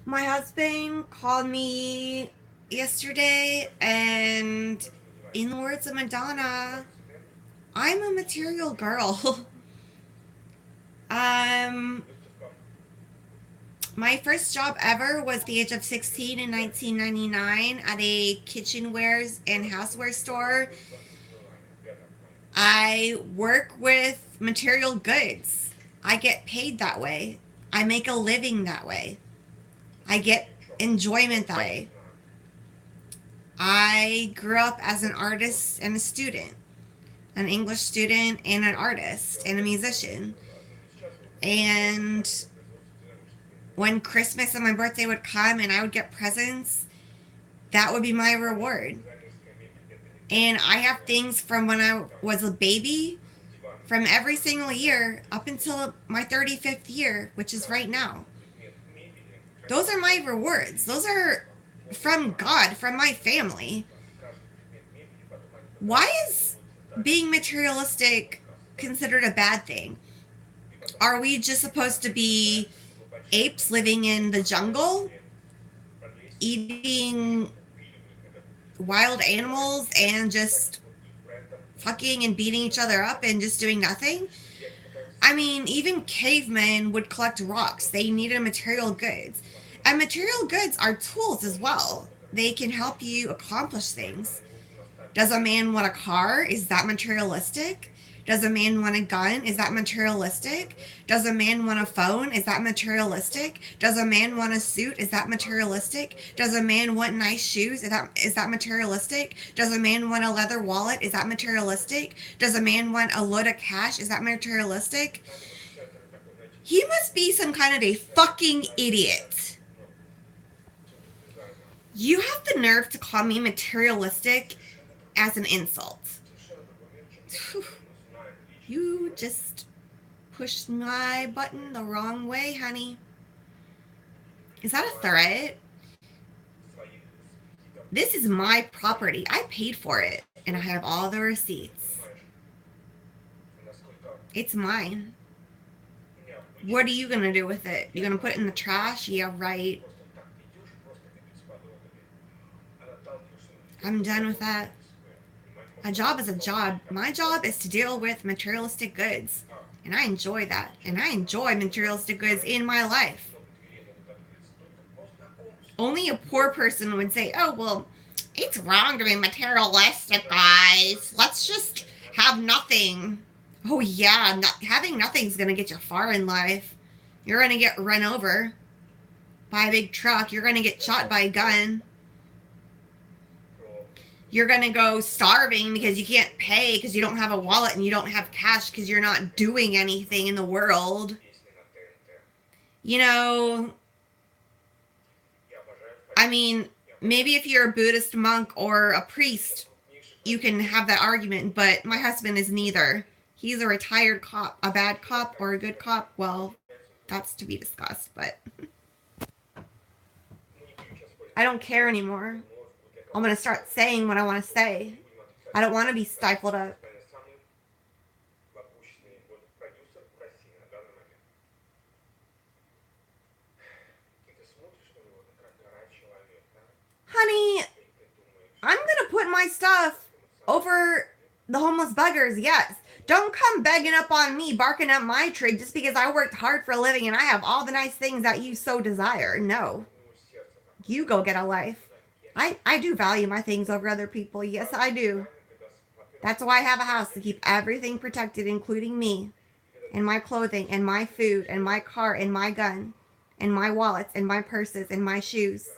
My husband called me yesterday, and in the words of Madonna, I'm a material girl. um, my first job ever was at the age of 16 in 1999 at a kitchenwares and houseware store. I work with material goods. I get paid that way. I make a living that way. I get enjoyment that way. I grew up as an artist and a student, an English student and an artist and a musician. And when Christmas and my birthday would come and I would get presents, that would be my reward. And I have things from when I was a baby, from every single year up until my 35th year, which is right now. Those are my rewards. Those are from God, from my family. Why is being materialistic considered a bad thing? Are we just supposed to be apes living in the jungle, eating wild animals and just fucking and beating each other up and just doing nothing? I mean, even cavemen would collect rocks. They needed material goods. And material goods are tools as well. They can help you accomplish things. Does a man want a car? Is that materialistic? Does a man want a gun? Is that materialistic? Does a man want a phone? Is that materialistic? Does a man want a suit? Is that materialistic? Does a man want nice shoes? Is that materialistic? Does a man want a leather wallet? Is that materialistic? Does a man want a load of cash? Is that materialistic? He must be some kind of a fucking idiot. You have the nerve to call me materialistic as an insult. You just pushed my button the wrong way, honey. Is that a threat? This is my property. I paid for it, and I have all the receipts. It's mine. What are you gonna do with it? You gonna put it in the trash? Yeah, right. I'm done with that. A job is a job. My job is to deal with materialistic goods. And I enjoy that. And I enjoy materialistic goods in my life. Only a poor person would say, oh, well, it's wrong to be materialistic, guys. Let's just have nothing. Oh, yeah, having nothing's going to get you far in life. You're going to get run over by a big truck. You're going to get shot by a gun. You're going to go starving because you can't pay because you don't have a wallet and you don't have cash because you're not doing anything in the world. You know, I mean, maybe if you're a Buddhist monk or a priest, you can have that argument, but my husband is neither. He's a retired cop, a bad cop or a good cop. Well, that's to be discussed, but I don't care anymore. I'm going to start saying what I want to say. I don't want to be stifled up. Honey, I'm going to put my stuff over the homeless beggars, yes. Don't come begging up on me, barking up my tree just because I worked hard for a living and I have all the nice things that you so desire. No. You go get a life. I do value my things over other people. Yes, I do. That's why I have a house to keep everything protected, including me, and my clothing, and my food, and my car, and my gun, and my wallets, and my purses, and my shoes.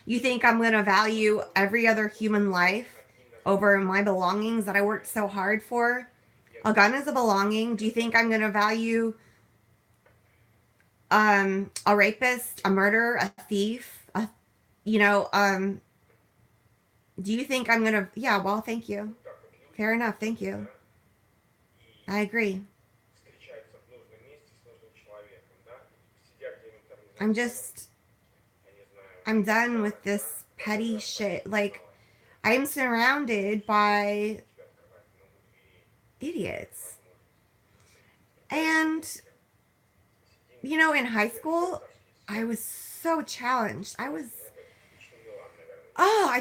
You think I'm going to value every other human life over my belongings that I worked so hard for? A gun is a belonging. Do you think I'm going to value a rapist, a murderer, a thief, you know, do you think I'm going to, yeah, well, thank you. Fair enough. Thank you. I agree. I'm just, I'm done with this petty shit. Like, I'm surrounded by idiots. And In high school, I was so challenged. I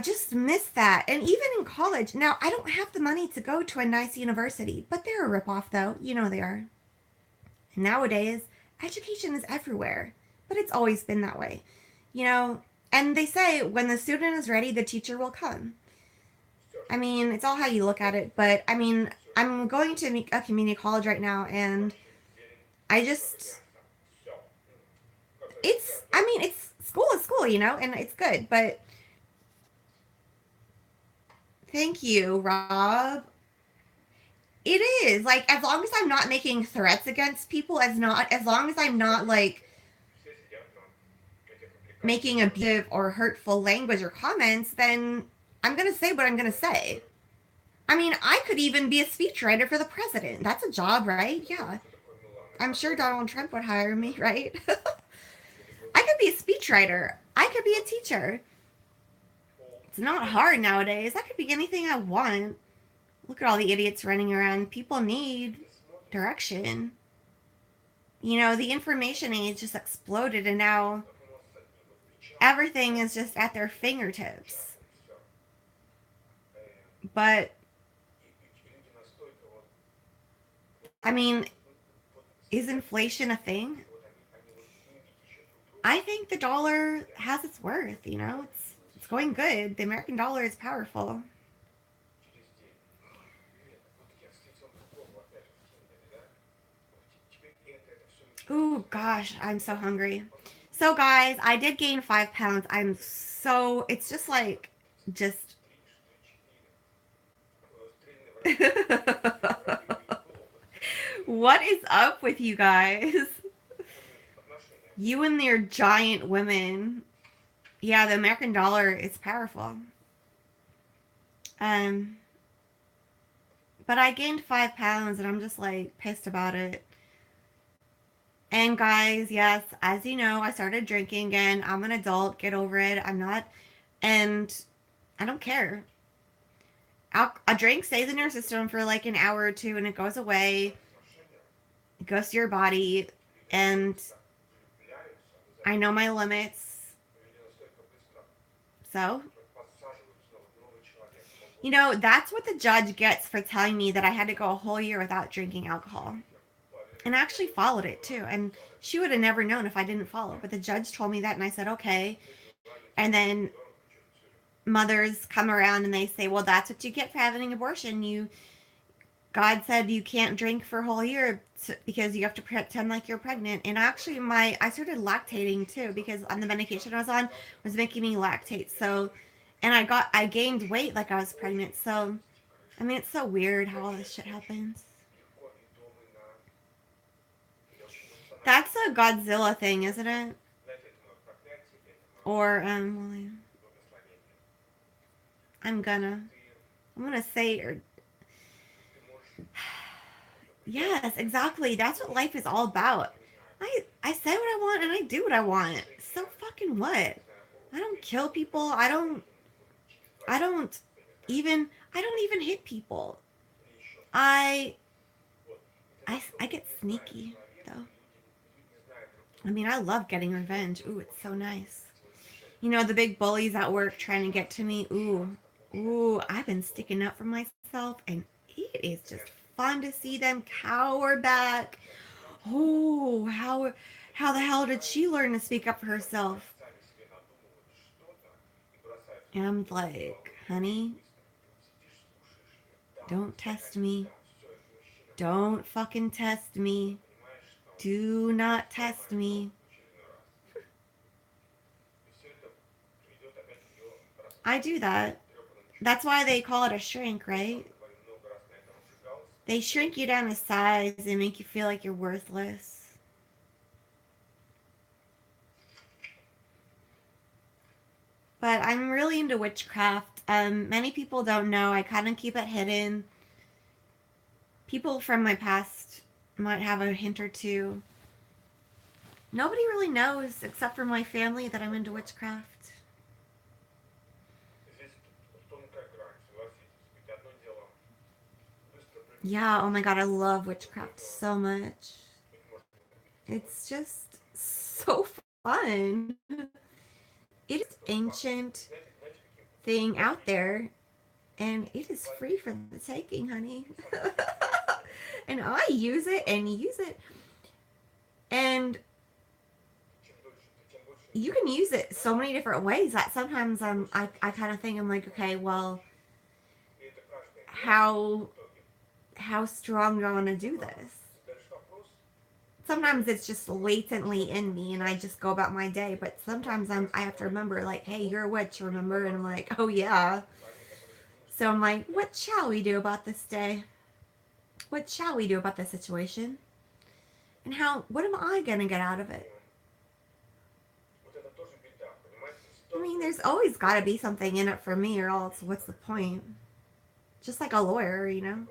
just miss that. And even in college, now I don't have the money to go to a nice university, but they're a ripoff, though. You know they are. Nowadays, education is everywhere, but it's always been that way. You know, and they say when the student is ready, the teacher will come. I mean, it's all how you look at it, but I mean, I'm going to a community college right now, and I just, I mean, school is school, and it's good, but thank you, Rob. It is like as long as I'm not making threats against people, as long as I'm not like making abusive or hurtful language or comments, then I'm gonna say what I'm gonna say. I mean, I could even be a speechwriter for the president. That's a job, right? Yeah. I'm sure Donald Trump would hire me, right? I could be a speechwriter. I could be a teacher. It's not hard nowadays. I could be anything I want. Look at all the idiots running around. People need direction. The information age just exploded, and now everything is just at their fingertips. But, I mean, is inflation a thing? I think the dollar has its worth, It's going good. The American dollar is powerful. Ooh, gosh, I'm so hungry. So, guys, I did gain 5 pounds. It's just like, just. What is up with you guys? You and your giant women. Yeah, the American dollar is powerful. Um, but I gained 5 pounds and I'm just like pissed about it. And guys, yes, as you know, I started drinking again. I'm an adult. Get over it. I'm not, and I don't care. A drink stays in your system for like an hour or two and it goes away. It goes to your body. And I know my limits. So, that's what the judge gets for telling me that I had to go a whole year without drinking alcohol. And I actually followed it too. And she would have never known if I didn't follow. But the judge told me that, and I said, okay. And then mothers come around and they say, well, that's what you get for having an abortion. God said you can't drink for a whole year because you have to pretend like you're pregnant. And actually, I started lactating too because on the medication I was on was making me lactate. So, and I gained weight like I was pregnant. So, I mean, it's so weird how all this shit happens. That's a Godzilla thing, isn't it? Or I'm gonna say or yes, exactly. That's what life is all about. I say what I want and I do what I want. So fucking what? I don't kill people. I don't I don't even hit people. I I get sneaky though. I mean, I love getting revenge. Ooh, it's so nice. The big bullies at work trying to get to me. Ooh, I've been sticking up for myself, and it is just fun to see them cower back. Oh, how the hell did she learn to speak up for herself? And I'm like, honey, don't test me. Don't fucking test me. Do not test me. I do that. That's why they call it a shrink, right? They shrink you down to size and make you feel like you're worthless. But I'm really into witchcraft. Many people don't know. I kind of keep it hidden. People from my past might have a hint or two. Nobody really knows except for my family that I'm into witchcraft. Yeah, oh my god, I love witchcraft so much. It's just so fun. It is ancient thing out there, and it is free for the taking, honey. And I use it and use it, and you can use it so many different ways that sometimes I kind of think I'm like, okay, well, how strong do I want to do this? Sometimes it's just latently in me and I just go about my day, but sometimes I have to remember, like, hey, you're a witch, remember? And I'm like, oh yeah. So I'm like, what shall we do about this day? What shall we do about this situation? And what am I gonna get out of it? I mean, there's always gotta be something in it for me, or else what's the point? Just like a lawyer, you know?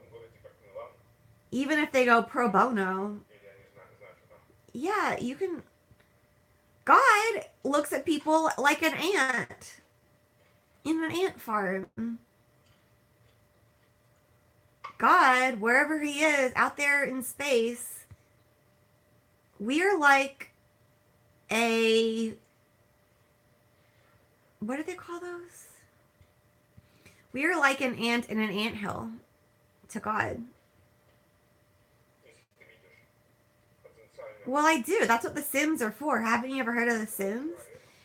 Even if they go pro bono, yeah, you can. God looks at people like an ant in an ant farm. God, wherever he is, out there in space, we are like a. What do they call those? We are like an ant in an anthill to God. Well, I do. That's what the Sims are for. Haven't you ever heard of the Sims?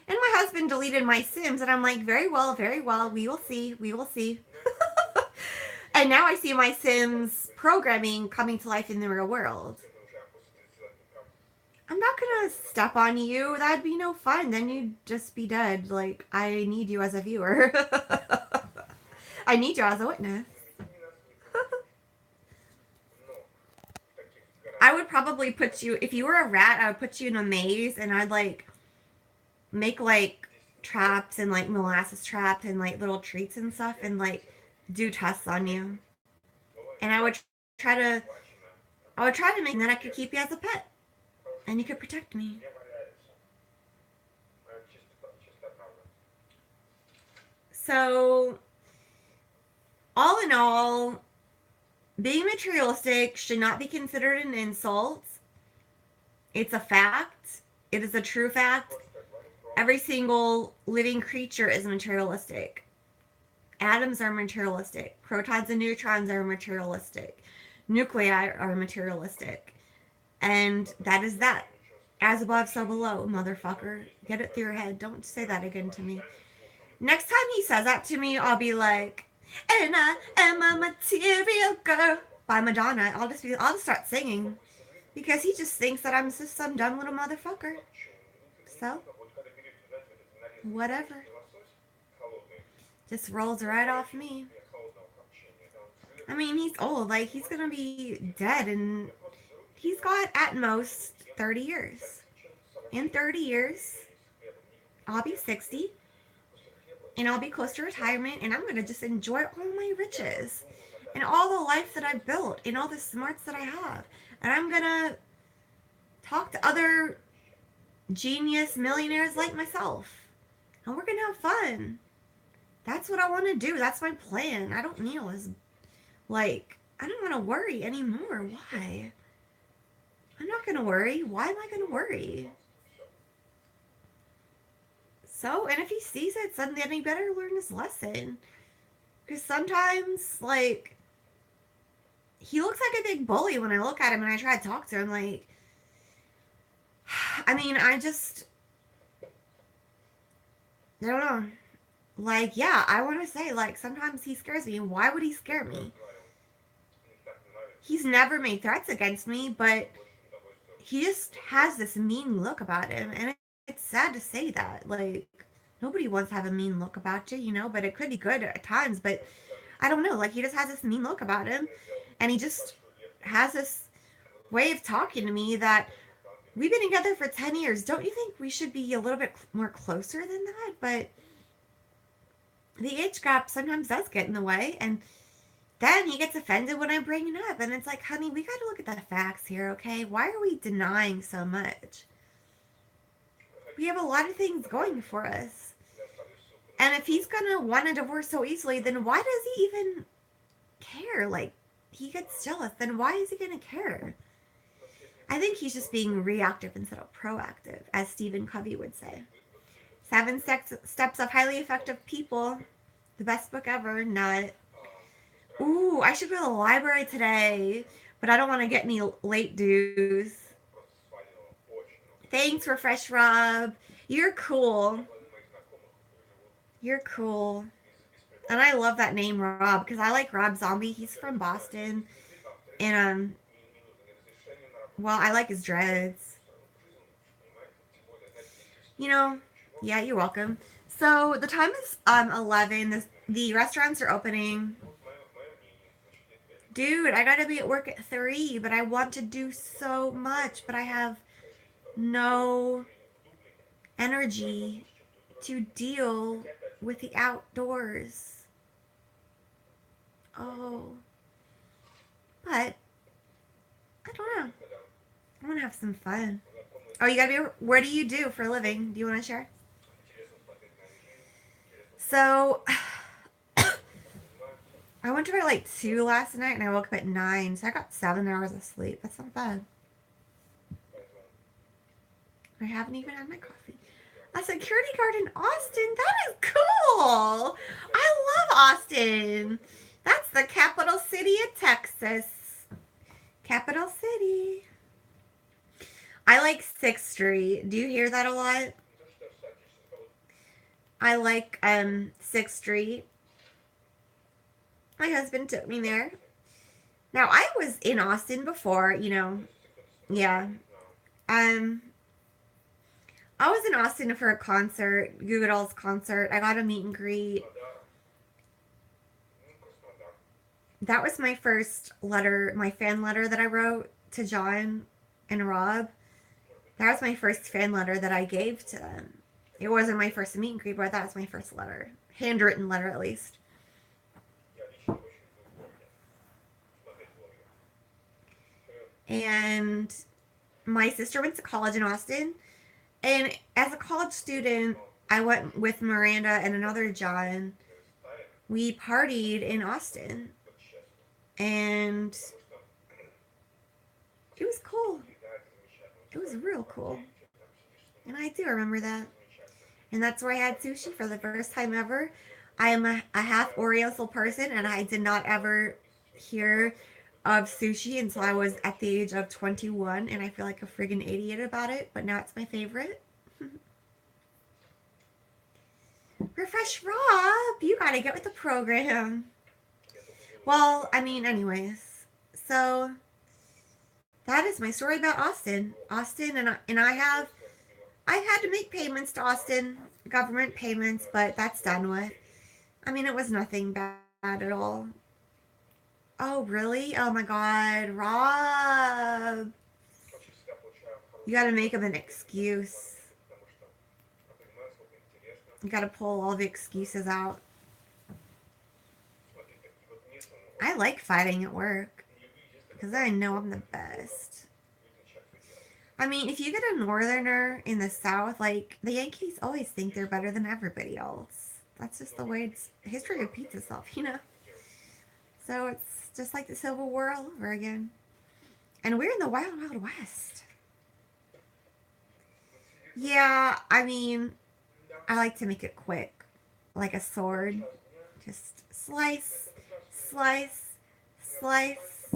And my husband deleted my Sims, and I'm like, very well, very well. We will see. We will see. And now I see my Sims programming coming to life in the real world. I'm not gonna step on you. That'd be no fun. Then you'd just be dead. Like, I need you as a viewer. I need you as a witness. I would probably put you, if you were a rat, I would put you in a maze and I'd like make like traps and like molasses traps and like little treats and stuff and like do tests on you. And try to, I would try to make that I could keep you as a pet and you could protect me. So, all in all, being materialistic should not be considered an insult. It's a fact. It is a true fact. Every single living creature is materialistic. Atoms are materialistic. Protons and neutrons are materialistic. Nuclei are materialistic. And that is that. As above, so below, motherfucker. Get it through your head. Don't say that again to me. Next time he says that to me, I'll be like, and I am a material girl by Madonna. I'll just start singing. Because he just thinks that I'm just some dumb little motherfucker. So, whatever. Just rolls right off me. I mean, he's old. Like, he's gonna be dead and he's got at most 30 years. In 30 years, I'll be 60. And I'll be close to retirement and I'm going to just enjoy all my riches and all the life that I've built and all the smarts that I have. And I'm going to talk to other genius millionaires like myself. And we're going to have fun. That's what I want to do. That's my plan. I don't need all this, like, I don't want to worry anymore. Why? I'm not going to worry. Why am I going to worry? So, and if he sees it, then he better learn his lesson. Because sometimes, like, he looks like a big bully when I look at him and I try to talk to him. Like, I mean, I don't know. Like, yeah, I want to say, like, sometimes he scares me. Why would he scare me? He's never made threats against me, but he just has this mean look about him. And it's sad to say that. Like, nobody wants to have a mean look about you, you know, but it could be good at times. But I don't know. Like, he just has this mean look about him. And he just has this way of talking to me that we've been together for 10 years. Don't you think we should be a little bit more closer than that? But the age gap sometimes does get in the way. And then he gets offended when I bring it up. And it's like, honey, we got to look at the facts here, okay? Why are we denying so much? We have a lot of things going for us. And if he's going to want a divorce so easily, then why does he even care? Like, he gets jealous. Then why is he going to care? I think he's just being reactive instead of proactive, as Stephen Covey would say. Seven Steps of Highly Effective People. The best book ever. Nut. Ooh, I should go to the library today, but I don't want to get any late dues. Thanks, Refresh Rob. You're cool. You're cool. And I love that name, Rob, because I like Rob Zombie. He's from Boston. And, well, I like his dreads. You know, yeah, you're welcome. So the time is 11. The restaurants are opening. Dude, I gotta be at work at 3, but I want to do so much, but I have no energy to deal with the outdoors. Oh. But, I don't know. I want to have some fun. Oh, you gotta be. Where do you do for a living? Do you want to share? So, I went to bed at like 2 last night and I woke up at 9, so I got 7 hours of sleep. That's not bad. I haven't even had my coffee. A security guard in Austin? That is cool! I love Austin! That's the capital city of Texas. Capital city. I like 6th Street. Do you hear that a lot? I like 6th Street. My husband took me there. Now, I was in Austin before, you know. Yeah. I was in Austin for a concert, Goo Goo Dolls concert. I got a meet and greet. That was my first letter, my fan letter that I wrote to John and Rob. That was my first fan letter that I gave to them. It wasn't my first meet and greet, but that was my first letter. Handwritten letter, at least. And my sister went to college in Austin. And as a college student, I went with Miranda and another John. We partied in Austin. And it was cool. It was real cool. And I do remember that. And that's where I had sushi for the first time ever. I am a half Oriental person, and I did not ever hear of sushi until I was at the age of 21, and I feel like a friggin' idiot about it, but now it's my favorite. Refresh Rob, you gotta get with the program. Well, I mean, anyways, so that is my story about Austin. Austin, and I've had to make payments to Austin, government payments, but that's done with. I mean, it was nothing bad at all. Oh, really? Oh my God, Rob. You gotta make him an excuse. You gotta pull all the excuses out. I like fighting at work because I know I'm the best. I mean, if you get a northerner in the South, like, the Yankees always think they're better than everybody else. That's just the way history repeats itself, you know? So it's just like the Civil War all over again. And we're in the Wild Wild West. Yeah, I mean, I like to make it quick. Like a sword. Just slice, slice, slice.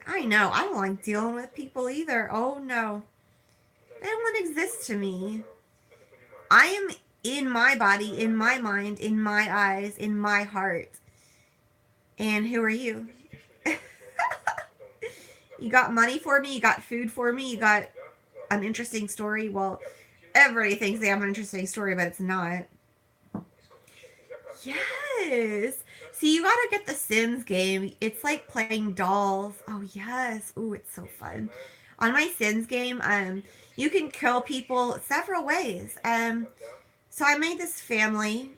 I know, I don't like dealing with people either. Oh no. They don't exist to me. I am in my body, in my mind, in my eyes, in my heart. And who are you? You got money for me, you got food for me, you got an interesting story. Well, everybody thinks they have an interesting story, but it's not. Yes. See, you gotta get the Sims game. It's like playing dolls. Oh yes. Ooh, it's so fun. On my Sims game, you can kill people several ways. So I made this family,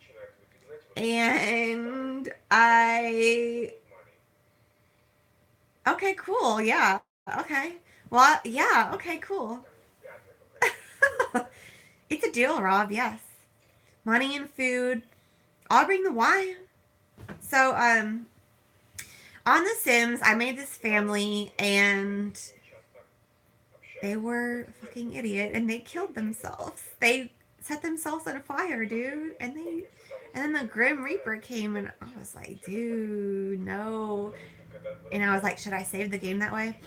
and okay, cool. Yeah. Okay. Well, yeah. Okay, cool. It's a deal, Rob. Yes. Money and food. I'll bring the wine. So, On The Sims, I made this family and they were a fucking idiot and they killed themselves. They set themselves on fire, dude. And then the Grim Reaper came and I was like, dude, no. And I was like, should I save the game that way?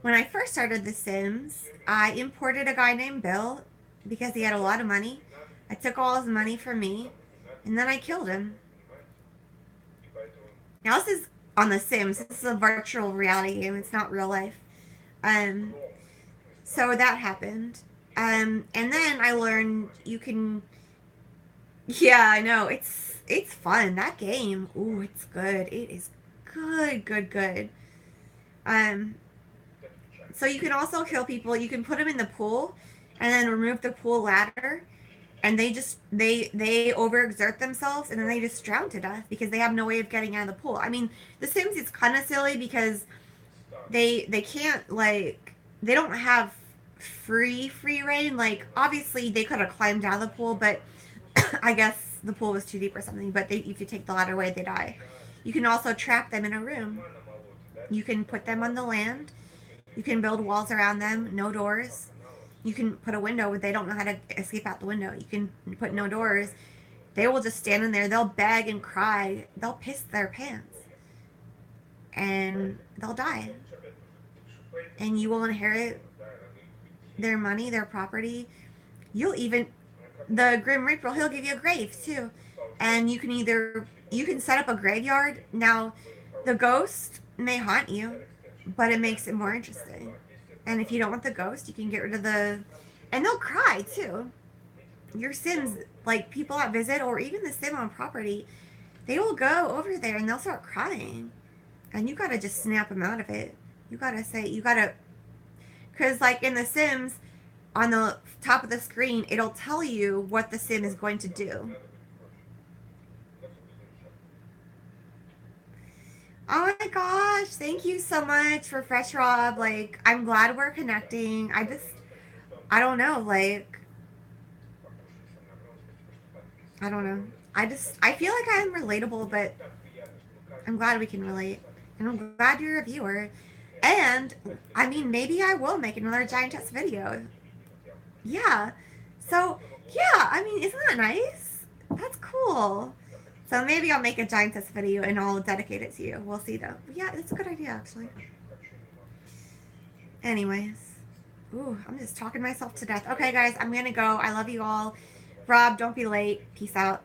When I first started The Sims, I imported a guy named Bill because he had a lot of money. I took all his money from me and then I killed him. Now this is on The Sims. This is a virtual reality game. It's not real life. Um, so that happened. And then I learned you can. Yeah, I know. It's fun. That game. Ooh, it's good. It is good, good, good. Um, so you can also kill people. You can put them in the pool, and then remove the pool ladder, and they overexert themselves, and then they just drown to death because they have no way of getting out of the pool. I mean, The Sims is kind of silly because they can't like they don't have free reign. Like obviously they could have climbed out of the pool, but I guess the pool was too deep or something. But if you take the ladder away, they die. You can also trap them in a room. You can put them on the land. You can build walls around them, no doors. You can put a window where they don't know how to escape out the window. You can put no doors. They will just stand in there. They'll beg and cry. They'll piss their pants. And they'll die. And you will inherit their money, their property. You'll even the Grim Reaper, he'll give you a grave too. And you can set up a graveyard. Now the ghost may haunt you, but it makes it more interesting. And if you don't want the ghost, you can get rid of the and they'll cry too. Your Sims, like people that visit or even the Sim on property, they will go over there and they'll start crying. And you gotta just snap them out of it. You gotta because like in The Sims, on the top of the screen, it'll tell you what the sim is going to do. Oh my gosh, thank you so much for Fresh Rob. Like, I'm glad we're connecting. I don't know, like, I don't know. I feel like I'm relatable, but I'm glad we can relate. And I'm glad you're a viewer. And, I mean, maybe I will make another Giantess video. Yeah. So, yeah, I mean, isn't that nice? That's cool. So maybe I'll make a Giantess video and I'll dedicate it to you. We'll see though. But yeah, it's a good idea actually. Anyways. Ooh, I'm just talking myself to death. Okay, guys, I'm gonna go. I love you all. Rob, don't be late. Peace out.